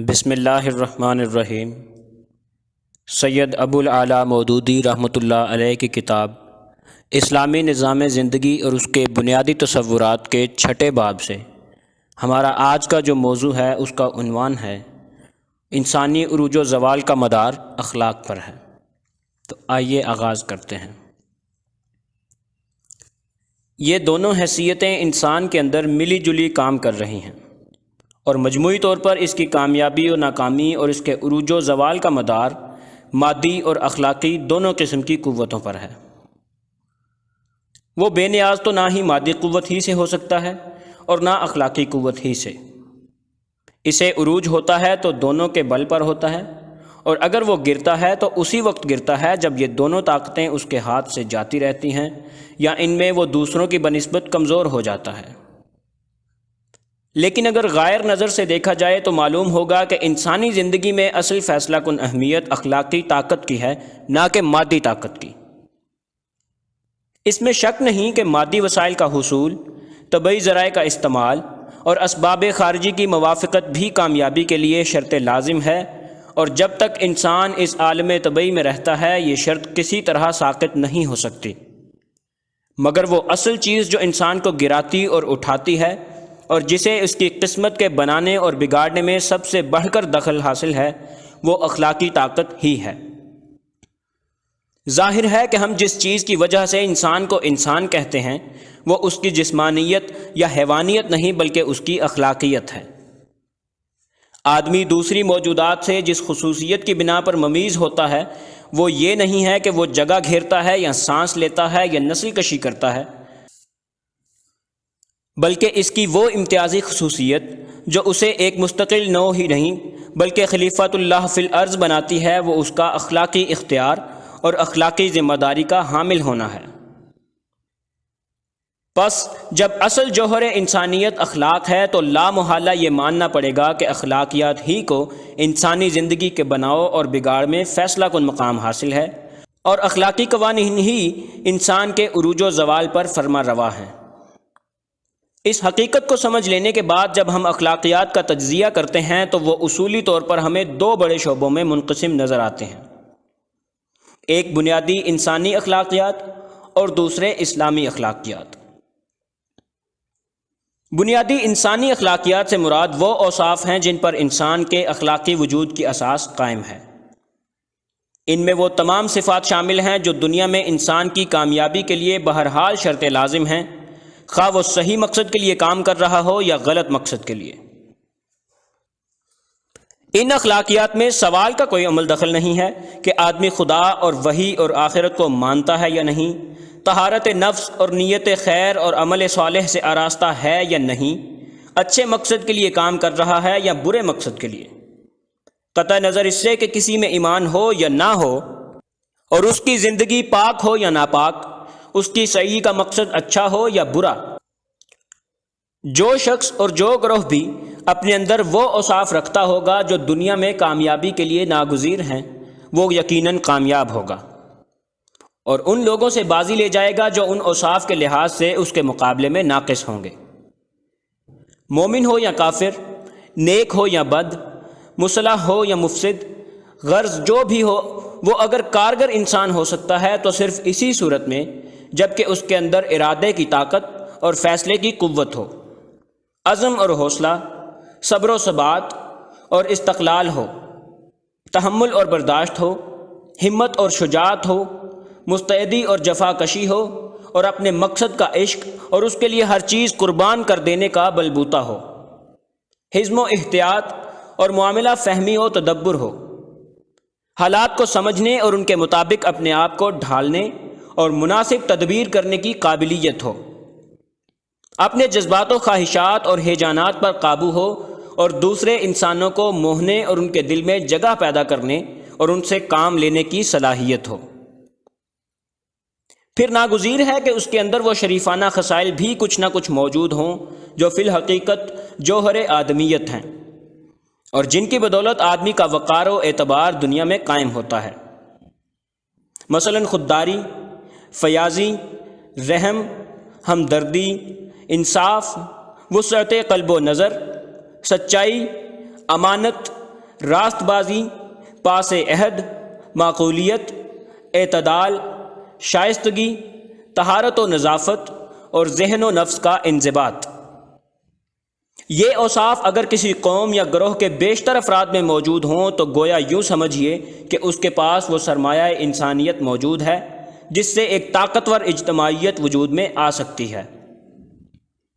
بسم اللہ الرحمن الرحیم۔ سید ابو العلا مودودی رحمۃ اللہ علیہ کی کتاب اسلامی نظام زندگی اور اس کے بنیادی تصورات کے چھٹے باب سے ہمارا آج کا جو موضوع ہے اس کا عنوان ہے انسانی عروج و زوال کا مدار اخلاق پر ہے۔ تو آئیے آغاز کرتے ہیں۔ یہ دونوں حیثیتیں انسان کے اندر ملی جلی کام کر رہی ہیں اور مجموعی طور پر اس کی کامیابی و ناکامی اور اس کے عروج و زوال کا مدار مادی اور اخلاقی دونوں قسم کی قوتوں پر ہے۔ وہ بے نیاز تو نہ ہی مادی قوت ہی سے ہو سکتا ہے اور نہ اخلاقی قوت ہی سے۔ اسے عروج ہوتا ہے تو دونوں کے بل پر ہوتا ہے، اور اگر وہ گرتا ہے تو اسی وقت گرتا ہے جب یہ دونوں طاقتیں اس کے ہاتھ سے جاتی رہتی ہیں یا ان میں وہ دوسروں کی بنسبت کمزور ہو جاتا ہے۔ لیکن اگر غائر نظر سے دیکھا جائے تو معلوم ہوگا کہ انسانی زندگی میں اصل فیصلہ کن اہمیت اخلاقی طاقت کی ہے، نہ کہ مادی طاقت کی۔ اس میں شک نہیں کہ مادی وسائل کا حصول، طبعی ذرائع کا استعمال اور اسباب خارجی کی موافقت بھی کامیابی کے لیے شرط لازم ہے، اور جب تک انسان اس عالم طبعی میں رہتا ہے یہ شرط کسی طرح ساقط نہیں ہو سکتی۔ مگر وہ اصل چیز جو انسان کو گراتی اور اٹھاتی ہے اور جسے اس کی قسمت کے بنانے اور بگاڑنے میں سب سے بڑھ کر دخل حاصل ہے، وہ اخلاقی طاقت ہی ہے۔ ظاہر ہے کہ ہم جس چیز کی وجہ سے انسان کو انسان کہتے ہیں وہ اس کی جسمانیت یا حیوانیت نہیں بلکہ اس کی اخلاقیت ہے۔ آدمی دوسری موجودات سے جس خصوصیت کی بنا پر ممیز ہوتا ہے وہ یہ نہیں ہے کہ وہ جگہ گھیرتا ہے یا سانس لیتا ہے یا نسل کشی کرتا ہے، بلکہ اس کی وہ امتیازی خصوصیت جو اسے ایک مستقل نوع ہی نہیں بلکہ خلیفۃ اللہ فی الارض بناتی ہے، وہ اس کا اخلاقی اختیار اور اخلاقی ذمہ داری کا حامل ہونا ہے۔ پس جب اصل جوہر انسانیت اخلاق ہے تو لا محالہ یہ ماننا پڑے گا کہ اخلاقیات ہی کو انسانی زندگی کے بناؤ اور بگاڑ میں فیصلہ کن مقام حاصل ہے، اور اخلاقی قوانین ہی انسان کے عروج و زوال پر فرما روا ہیں۔ اس حقیقت کو سمجھ لینے کے بعد جب ہم اخلاقیات کا تجزیہ کرتے ہیں تو وہ اصولی طور پر ہمیں دو بڑے شعبوں میں منقسم نظر آتے ہیں، ایک بنیادی انسانی اخلاقیات اور دوسرے اسلامی اخلاقیات۔ بنیادی انسانی اخلاقیات سے مراد وہ اوصاف ہیں جن پر انسان کے اخلاقی وجود کی اساس قائم ہے۔ ان میں وہ تمام صفات شامل ہیں جو دنیا میں انسان کی کامیابی کے لیے بہرحال شرط لازم ہیں، خواہ وہ صحیح مقصد کے لیے کام کر رہا ہو یا غلط مقصد کے لیے۔ ان اخلاقیات میں سوال کا کوئی عمل دخل نہیں ہے کہ آدمی خدا اور وحی اور آخرت کو مانتا ہے یا نہیں، طہارت نفس اور نیت خیر اور عمل صالح سے آراستہ ہے یا نہیں، اچھے مقصد کے لیے کام کر رہا ہے یا برے مقصد کے لیے، قطع نظر اس سے کہ کسی میں ایمان ہو یا نہ ہو، اور اس کی زندگی پاک ہو یا ناپاک، اس کی صحیح کا مقصد اچھا ہو یا برا۔ جو شخص اور جو گروہ بھی اپنے اندر وہ اوصاف رکھتا ہوگا جو دنیا میں کامیابی کے لیے ناگزیر ہیں، وہ یقیناً کامیاب ہوگا، اور ان لوگوں سے بازی لے جائے گا جو ان اوصاف کے لحاظ سے اس کے مقابلے میں ناقص ہوں گے۔ مومن ہو یا کافر، نیک ہو یا بد، مصلح ہو یا مفسد، غرض جو بھی ہو، وہ اگر کارگر انسان ہو سکتا ہے تو صرف اسی صورت میں جب کہ اس کے اندر ارادے کی طاقت اور فیصلے کی قوت ہو، عزم اور حوصلہ، صبر و ثبات اور استقلال ہو، تحمل اور برداشت ہو، ہمت اور شجاعت ہو، مستعدی اور جفا کشی ہو، اور اپنے مقصد کا عشق اور اس کے لیے ہر چیز قربان کر دینے کا بلبوتہ ہو، حزم و احتیاط اور معاملہ فہمی و تدبر ہو، حالات کو سمجھنے اور ان کے مطابق اپنے آپ کو ڈھالنے اور مناسب تدبیر کرنے کی قابلیت ہو، اپنے جذبات و خواہشات اور ہیجانات پر قابو ہو، اور دوسرے انسانوں کو موہنے اور ان کے دل میں جگہ پیدا کرنے اور ان سے کام لینے کی صلاحیت ہو۔ پھر ناگزیر ہے کہ اس کے اندر وہ شریفانہ خصائل بھی کچھ نہ کچھ موجود ہوں جو فی الحقیقت جوہر آدمیت ہیں، اور جن کی بدولت آدمی کا وقار و اعتبار دنیا میں قائم ہوتا ہے، مثلا خودداری، فیاضی، رحم، ہمدردی، انصاف، وسعت قلب و نظر، سچائی، امانت، راست بازی، پاس عہد، معقولیت، اعتدال، شائستگی، طہارت و نظافت اور ذہن و نفس کا انضباط۔ یہ اوصاف اگر کسی قوم یا گروہ کے بیشتر افراد میں موجود ہوں تو گویا یوں سمجھیے کہ اس کے پاس وہ سرمایہ انسانیت موجود ہے جس سے ایک طاقتور اجتماعیت وجود میں آ سکتی ہے۔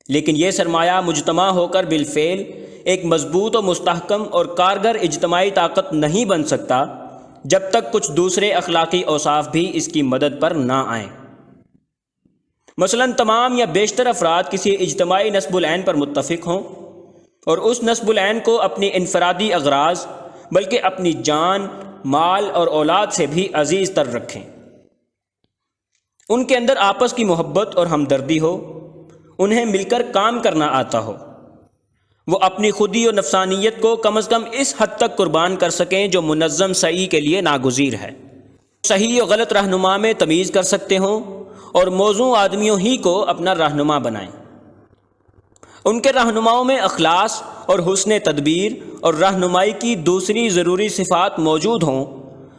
لیکن یہ سرمایہ مجتمع ہو کر بالفعل ایک مضبوط و مستحکم اور کارگر اجتماعی طاقت نہیں بن سکتا جب تک کچھ دوسرے اخلاقی اوصاف بھی اس کی مدد پر نہ آئیں۔ مثلاً تمام یا بیشتر افراد کسی اجتماعی نصب العین پر متفق ہوں اور اس نصب العین کو اپنی انفرادی اغراض بلکہ اپنی جان، مال اور اولاد سے بھی عزیز تر رکھیں، ان کے اندر آپس کی محبت اور ہمدردی ہو، انہیں مل کر کام کرنا آتا ہو، وہ اپنی خودی و نفسانیت کو کم از کم اس حد تک قربان کر سکیں جو منظم سعی کے لیے ناگزیر ہے، صحیح و غلط رہنما میں تمیز کر سکتے ہوں اور موزوں آدمیوں ہی کو اپنا رہنما بنائیں۔ ان کے رہنماؤں میں اخلاص اور حسن تدبیر اور رہنمائی کی دوسری ضروری صفات موجود ہوں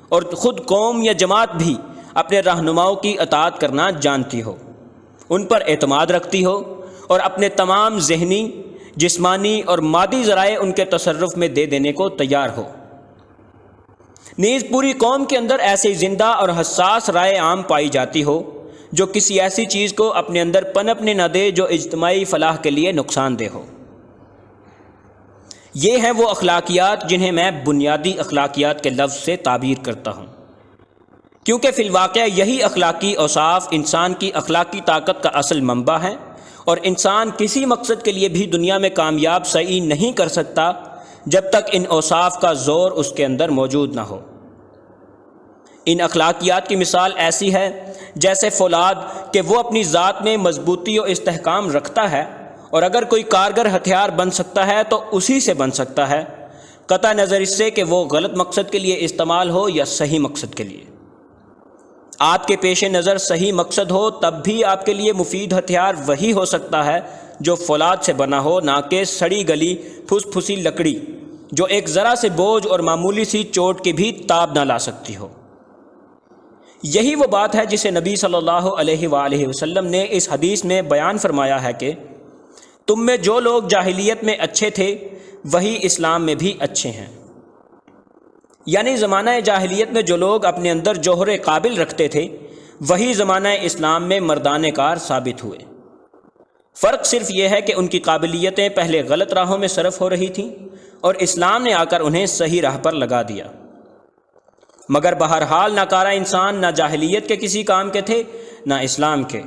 اور خود قوم یا جماعت بھی اپنے رہنماؤں کی اطاعت کرنا جانتی ہو، ان پر اعتماد رکھتی ہو اور اپنے تمام ذہنی، جسمانی اور مادی ذرائع ان کے تصرف میں دے دینے کو تیار ہو۔ نیز پوری قوم کے اندر ایسی زندہ اور حساس رائے عام پائی جاتی ہو جو کسی ایسی چیز کو اپنے اندر پنپنے نہ دے جو اجتماعی فلاح کے لیے نقصان دہ ہو۔ یہ ہیں وہ اخلاقیات جنہیں میں بنیادی اخلاقیات کے لفظ سے تعبیر کرتا ہوں، کیونکہ فی الواقع یہی اخلاقی اوصاف انسان کی اخلاقی طاقت کا اصل منبع ہے، اور انسان کسی مقصد کے لیے بھی دنیا میں کامیاب سعی نہیں کر سکتا جب تک ان اوصاف کا زور اس کے اندر موجود نہ ہو۔ ان اخلاقیات کی مثال ایسی ہے جیسے فولاد کہ وہ اپنی ذات میں مضبوطی و استحکام رکھتا ہے، اور اگر کوئی کارگر ہتھیار بن سکتا ہے تو اسی سے بن سکتا ہے، قطع نظر اس سے کہ وہ غلط مقصد کے لیے استعمال ہو یا صحیح مقصد کے لیے۔ آپ کے پیش نظر صحیح مقصد ہو تب بھی آپ کے لیے مفید ہتھیار وہی ہو سکتا ہے جو فولاد سے بنا ہو، نہ کہ سڑی گلی پھس پھسی لکڑی جو ایک ذرا سے بوجھ اور معمولی سی چوٹ کی بھی تاب نہ لا سکتی ہو۔ یہی وہ بات ہے جسے نبی صلی اللہ علیہ وآلہ وسلم نے اس حدیث میں بیان فرمایا ہے کہ تم میں جو لوگ جاہلیت میں اچھے تھے وہی اسلام میں بھی اچھے ہیں، یعنی زمانہ جاہلیت میں جو لوگ اپنے اندر جوہر قابل رکھتے تھے وہی زمانہ اسلام میں مردان کار ثابت ہوئے۔ فرق صرف یہ ہے کہ ان کی قابلیتیں پہلے غلط راہوں میں صرف ہو رہی تھیں اور اسلام نے آ کر انہیں صحیح راہ پر لگا دیا۔ مگر بہرحال ناکارہ انسان نہ جاہلیت کے کسی کام کے تھے نہ اسلام کے۔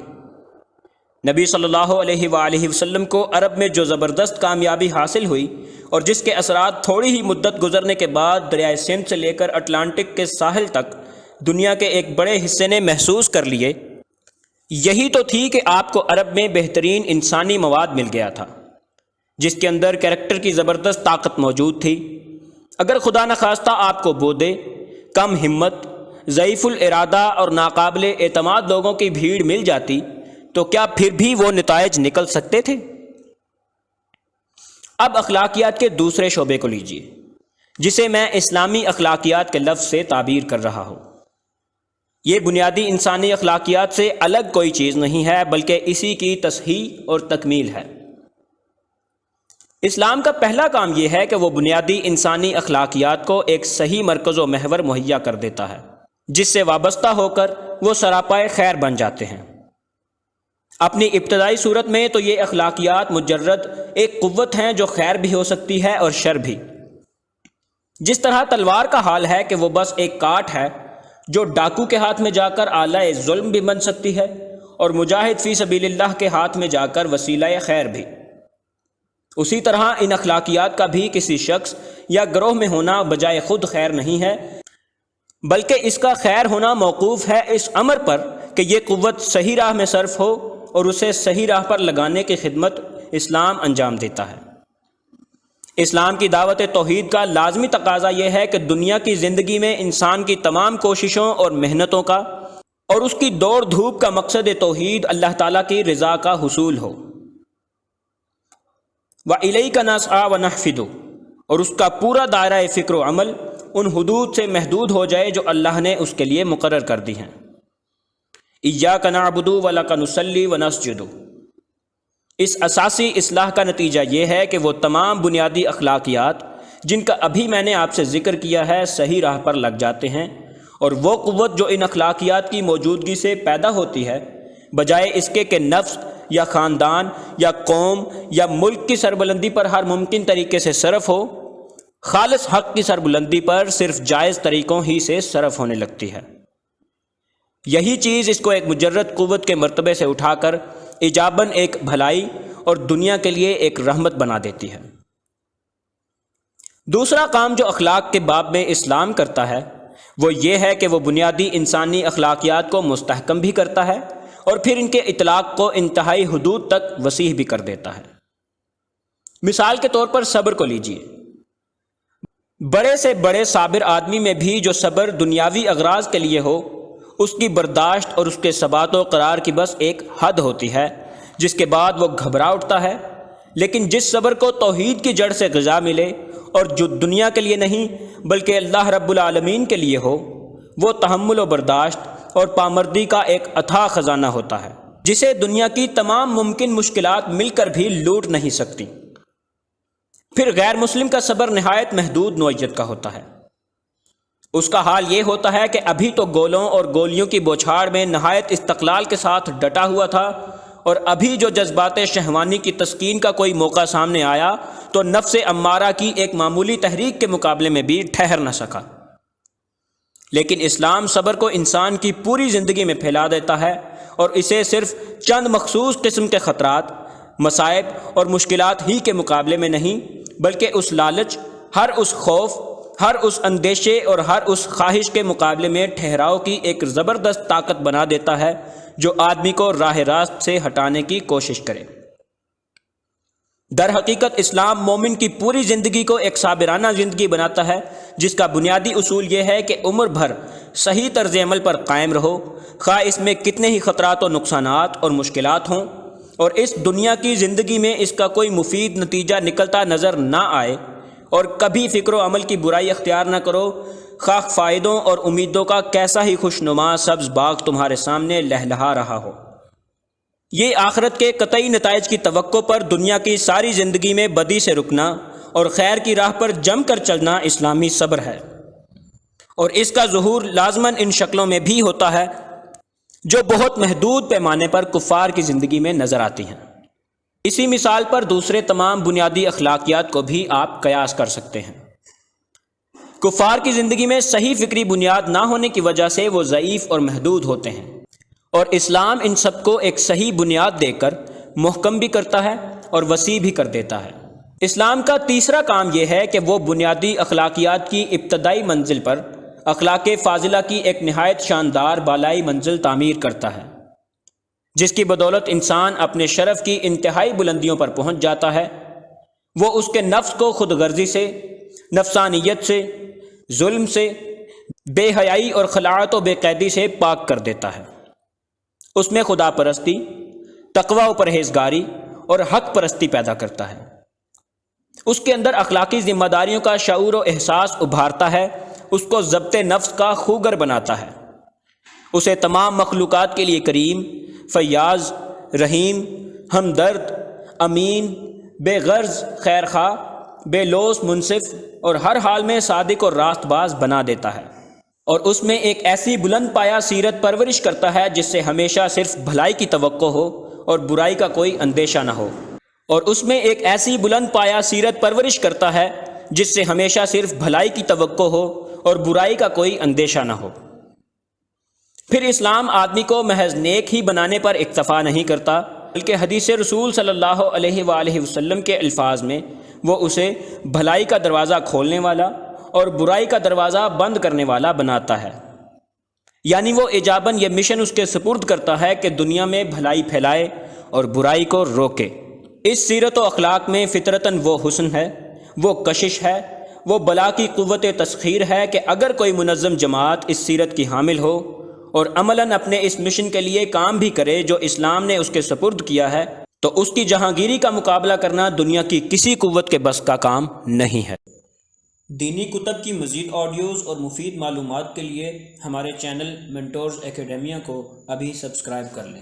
نبی صلی اللہ علیہ وآلہ وسلم کو عرب میں جو زبردست کامیابی حاصل ہوئی اور جس کے اثرات تھوڑی ہی مدت گزرنے کے بعد دریائے سندھ سے لے کر اٹلانٹک کے ساحل تک دنیا کے ایک بڑے حصے نے محسوس کر لیے، یہی تو تھی کہ آپ کو عرب میں بہترین انسانی مواد مل گیا تھا جس کے اندر کیریکٹر کی زبردست طاقت موجود تھی۔ اگر خدا نخواستہ آپ کو بودے، کم ہمت، ضعیف الارادہ اور ناقابل اعتماد لوگوں کی بھیڑ مل جاتی تو کیا پھر بھی وہ نتائج نکل سکتے تھے؟ اب اخلاقیات کے دوسرے شعبے کو لیجئے جسے میں اسلامی اخلاقیات کے لفظ سے تعبیر کر رہا ہوں۔ یہ بنیادی انسانی اخلاقیات سے الگ کوئی چیز نہیں ہے بلکہ اسی کی تصحیح اور تکمیل ہے۔ اسلام کا پہلا کام یہ ہے کہ وہ بنیادی انسانی اخلاقیات کو ایک صحیح مرکز و محور مہیا کر دیتا ہے جس سے وابستہ ہو کر وہ سراپائے خیر بن جاتے ہیں۔ اپنی ابتدائی صورت میں تو یہ اخلاقیات مجرد ایک قوت ہیں جو خیر بھی ہو سکتی ہے اور شر بھی، جس طرح تلوار کا حال ہے کہ وہ بس ایک کاٹ ہے جو ڈاکو کے ہاتھ میں جا کر آلہ ظلم بھی بن سکتی ہے اور مجاہد فی سبیل اللہ کے ہاتھ میں جا کر وسیلہ خیر بھی۔ اسی طرح ان اخلاقیات کا بھی کسی شخص یا گروہ میں ہونا بجائے خود خیر نہیں ہے، بلکہ اس کا خیر ہونا موقوف ہے اس امر پر کہ یہ قوت صحیح راہ میں صرف ہو اور اسے صحیح راہ پر لگانے کی خدمت اسلام انجام دیتا ہے۔ اسلام کی دعوت توحید کا لازمی تقاضا یہ ہے کہ دنیا کی زندگی میں انسان کی تمام کوششوں اور محنتوں کا اور اس کی دوڑ دھوپ کا مقصد توحید اللہ تعالیٰ کی رضا کا حصول ہو۔ وَإِلَيْكَ نَسْعَىٰ وَنَحْفِدُ، اور اس کا پورا دائرہ فکر و عمل ان حدود سے محدود ہو جائے جو اللہ نے اس کے لیے مقرر کر دی ہیں۔ ایاک نعبد ولک نصلی ونسجد، اس اساسی اصلاح کا نتیجہ یہ ہے کہ وہ تمام بنیادی اخلاقیات جن کا ابھی میں نے آپ سے ذکر کیا ہے صحیح راہ پر لگ جاتے ہیں، اور وہ قوت جو ان اخلاقیات کی موجودگی سے پیدا ہوتی ہے، بجائے اس کے کہ نفس یا خاندان یا قوم یا ملک کی سربلندی پر ہر ممکن طریقے سے صرف ہو، خالص حق کی سربلندی پر صرف جائز طریقوں ہی سے صرف ہونے لگتی ہے۔ یہی چیز اس کو ایک مجرد قوت کے مرتبے سے اٹھا کر ایجاباً ایک بھلائی اور دنیا کے لیے ایک رحمت بنا دیتی ہے۔ دوسرا کام جو اخلاق کے باب میں اسلام کرتا ہے وہ یہ ہے کہ وہ بنیادی انسانی اخلاقیات کو مستحکم بھی کرتا ہے اور پھر ان کے اطلاق کو انتہائی حدود تک وسیع بھی کر دیتا ہے۔ مثال کے طور پر صبر کو لیجئے۔ بڑے سے بڑے صابر آدمی میں بھی جو صبر دنیاوی اغراض کے لیے ہو، اس کی برداشت اور اس کے ثبات و قرار کی بس ایک حد ہوتی ہے جس کے بعد وہ گھبرا اٹھتا ہے، لیکن جس صبر کو توحید کی جڑ سے غذا ملے اور جو دنیا کے لیے نہیں بلکہ اللہ رب العالمین کے لیے ہو، وہ تحمل و برداشت اور پامردی کا ایک اتھاہ خزانہ ہوتا ہے جسے دنیا کی تمام ممکن مشکلات مل کر بھی لوٹ نہیں سکتی۔ پھر غیر مسلم کا صبر نہایت محدود نوعیت کا ہوتا ہے۔ اس کا حال یہ ہوتا ہے کہ ابھی تو گولوں اور گولیوں کی بوچھاڑ میں نہایت استقلال کے ساتھ ڈٹا ہوا تھا، اور ابھی جو جذبات شہوانی کی تسکین کا کوئی موقع سامنے آیا تو نفس امارہ کی ایک معمولی تحریک کے مقابلے میں بھی ٹھہر نہ سکا۔ لیکن اسلام صبر کو انسان کی پوری زندگی میں پھیلا دیتا ہے اور اسے صرف چند مخصوص قسم کے خطرات، مصائب اور مشکلات ہی کے مقابلے میں نہیں بلکہ اس لالچ، ہر اس خوف، ہر اس اندیشے اور ہر اس خواہش کے مقابلے میں ٹھہراؤ کی ایک زبردست طاقت بنا دیتا ہے جو آدمی کو راہ راست سے ہٹانے کی کوشش کرے۔ در حقیقت اسلام مومن کی پوری زندگی کو ایک صابرانہ زندگی بناتا ہے جس کا بنیادی اصول یہ ہے کہ عمر بھر صحیح طرز عمل پر قائم رہو، خواہ اس میں کتنے ہی خطرات و نقصانات اور مشکلات ہوں، اور اس دنیا کی زندگی میں اس کا کوئی مفید نتیجہ نکلتا نظر نہ آئے، اور کبھی فکر و عمل کی برائی اختیار نہ کرو، خواہ فائدوں اور امیدوں کا کیسا ہی خوشنما سبز باغ تمہارے سامنے لہلہا رہا ہو۔ یہ آخرت کے قطعی نتائج کی توقع پر دنیا کی ساری زندگی میں بدی سے رکنا اور خیر کی راہ پر جم کر چلنا اسلامی صبر ہے، اور اس کا ظہور لازماً ان شکلوں میں بھی ہوتا ہے جو بہت محدود پیمانے پر کفار کی زندگی میں نظر آتی ہیں۔ اسی مثال پر دوسرے تمام بنیادی اخلاقیات کو بھی آپ قیاس کر سکتے ہیں۔ کفار کی زندگی میں صحیح فکری بنیاد نہ ہونے کی وجہ سے وہ ضعیف اور محدود ہوتے ہیں، اور اسلام ان سب کو ایک صحیح بنیاد دے کر محکم بھی کرتا ہے اور وسیع بھی کر دیتا ہے۔ اسلام کا تیسرا کام یہ ہے کہ وہ بنیادی اخلاقیات کی ابتدائی منزل پر اخلاق فاضلہ کی ایک نہایت شاندار بالائی منزل تعمیر کرتا ہے، جس کی بدولت انسان اپنے شرف کی انتہائی بلندیوں پر پہنچ جاتا ہے۔ وہ اس کے نفس کو خود غرضی سے، نفسانیت سے، ظلم سے، بے حیائی اور خلاعت و بے قیدی سے پاک کر دیتا ہے۔ اس میں خدا پرستی، تقوی و پرہیزگاری اور حق پرستی پیدا کرتا ہے۔ اس کے اندر اخلاقی ذمہ داریوں کا شعور و احساس ابھارتا ہے، اس کو ضبط نفس کا خوگر بناتا ہے، اسے تمام مخلوقات کے لیے کریم، فیاض، رحیم، ہمدرد، امین، بے غرض، خیر خواہ، بے لوث منصف اور ہر حال میں صادق اور راست باز بنا دیتا ہے، اور اس میں ایک ایسی بلند پایا سیرت پرورش کرتا ہے جس سے ہمیشہ صرف بھلائی کی توقع ہو اور برائی کا کوئی اندیشہ نہ ہو، اور اس میں ایک ایسی بلند پایا سیرت پرورش کرتا ہے جس سے ہمیشہ صرف بھلائی کی توقع ہو اور برائی کا کوئی اندیشہ نہ ہو۔ پھر اسلام آدمی کو محض نیک ہی بنانے پر اکتفا نہیں کرتا، بلکہ حدیث رسول صلی اللہ علیہ وآلہ وسلم کے الفاظ میں وہ اسے بھلائی کا دروازہ کھولنے والا اور برائی کا دروازہ بند کرنے والا بناتا ہے، یعنی وہ ایجاباً یہ مشن اس کے سپرد کرتا ہے کہ دنیا میں بھلائی پھیلائے اور برائی کو روکے۔ اس سیرت و اخلاق میں فطرتاً وہ حسن ہے، وہ کشش ہے، وہ بلا کی قوت تسخیر ہے کہ اگر کوئی منظم جماعت اس سیرت کی حامل ہو اور عملاً اپنے اس مشن کے لیے کام بھی کرے جو اسلام نے اس کے سپرد کیا ہے، تو اس کی جہانگیری کا مقابلہ کرنا دنیا کی کسی قوت کے بس کا کام نہیں ہے۔ دینی کتب کی مزید آڈیوز اور مفید معلومات کے لیے ہمارے چینل منٹورز اکیڈیمیا کو ابھی سبسکرائب کر لیں۔